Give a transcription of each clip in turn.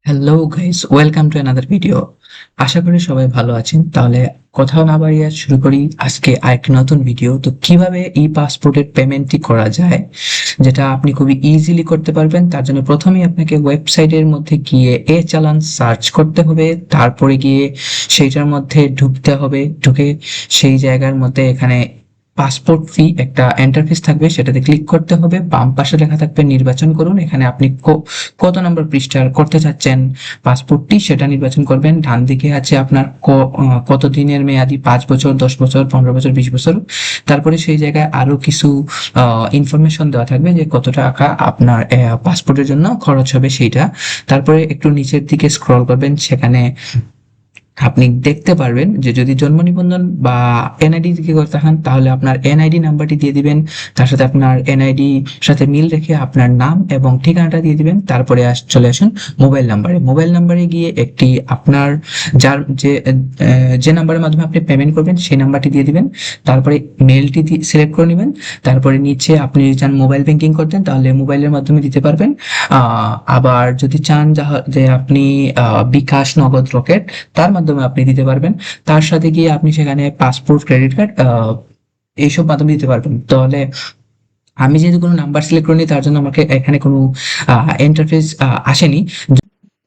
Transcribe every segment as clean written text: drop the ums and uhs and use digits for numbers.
Hello guys, welcome to another video. আশা করি সবাই ভালো আছেন। তাহলে কথা না বাড়িয়ে শুরু করি আজকে আরেকটি নতুন ভিডিও। তো কিভাবে ই পাসপোর্টের পেমেন্টটি করা যায়, যেটা আপনি খুবই ইজিলি করতে পারবেন। তার জন্য প্রথমেই আপনাকে ওয়েবসাইটের মধ্যে গিয়ে চালান সার্চ করতে হবে, তারপরে গিয়ে সেইটার মধ্যে ঢুকতে হবে। ঢুকে সেই জায়গার মধ্যে এখানে পাসপোর্ট ফি একটা ইন্টারফেস থাকবে, সেটাতে ক্লিক করতে হবে। বাম পাশে লেখা থাকবে নির্বাচন করুন। এখানে আপনি কত নম্বর পৃষ্ঠার করতে চাচ্ছেন পাসপোর্টটি, সেটা নির্বাচন করবেন। ডান দিকে আছে আপনার কত দিনের মেয়াদি, 5 বছর, 10 বছর, 15 বছর, 20 বছর। তারপরে সেই জায়গায় আরো কিছু ইনফরমেশন দেওয়া থাকবে যে কত টাকা আপনার পাসপোর্টের জন্য খরচ হবে সেইটা। তারপরে একটু নিচের দিকে স্ক্রল করবেন, সেখানে আপনি দেখতে পারবেন যে যদি জন্ম নিবন্ধন বা এনআইডি দিকে করে থাকেন তাহলে আপনার এনআইডি নাম্বারটি দিয়ে দিবেন। তার সাথে আপনার এনআইডি সাথে মিল রেখে আপনার নাম এবং ঠিকানাটা দিয়ে দিবেন। তারপরে চলে আসুন মোবাইল নাম্বারে গিয়ে একটি আপনার যার যে নাম্বারের মাধ্যমে আপনি পেমেন্ট করবেন সেই নাম্বারটি দিয়ে দিবেন। তারপরে মেলটি সিলেক্ট করে নেবেন। তারপরে নিচে আপনি চান মোবাইল ব্যাংকিং করতেন তাহলে মোবাইলের মাধ্যমে দিতে পারবেন। আবার যদি চান যে আপনি বিকাশ, নগদ, রকেট তার মাধ্যমে আপনি দিতে পারবেন। তার সাথে গিয়ে আপনি সেখানে পাসপোর্ট, ক্রেডিট কার্ড এইসব মাধ্যমে দিতে পারবেন। তাহলে আমি যেহেতু কোনো নাম্বার সিলেক্ট করিনি তার জন্য আমাকে এখানে কোনো ইন্টারফেস আসেনি।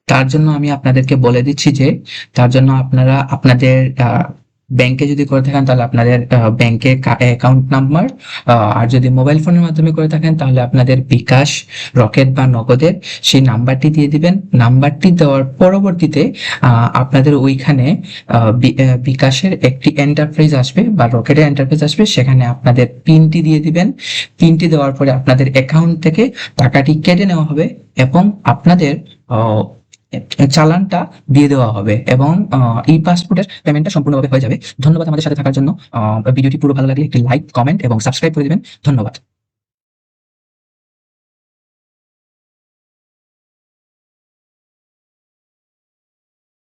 তার জন্য আমি আপনাদেরকে বলে দিচ্ছি যে তার জন্য আপনারা আপনাদের ব্যাংকে যদি করে থাকেন তাহলে আপনাদের ব্যাংকের অ্যাকাউন্ট নাম্বার, আর যদি মোবাইল ফোনের মাধ্যমে করে থাকেন তাহলে আপনাদের বিকাশ, রকেট বা নগদের সেই নাম্বারটি দিয়ে দিবেন। নাম্বারটি দেওয়ার পরবর্তীতে আপনাদের ওইখানে বিকাশের একটি এন্টারপ্রাইজ আসবে বা রকেটের এন্টারপ্রাইজ আসবে, সেখানে আপনাদের পিনটি দিয়ে দিবেন। পিনটি দেওয়ার পরে আপনাদের অ্যাকাউন্ট থেকে টাকাটি কেটে নেওয়া হবে এবং আপনাদের চালানটা দিয়ে দেওয়া হবে এবং ই পাসপোর্টের পেমেন্টটা সম্পূর্ণভাবে হয়ে যাবে। ধন্যবাদ আমাদের সাথে থাকার জন্য। ভিডিওটি পুরো ভালো লাগলে একটি লাইক, কমেন্ট এবং সাবস্ক্রাইব করে দিবেন। ধন্যবাদ।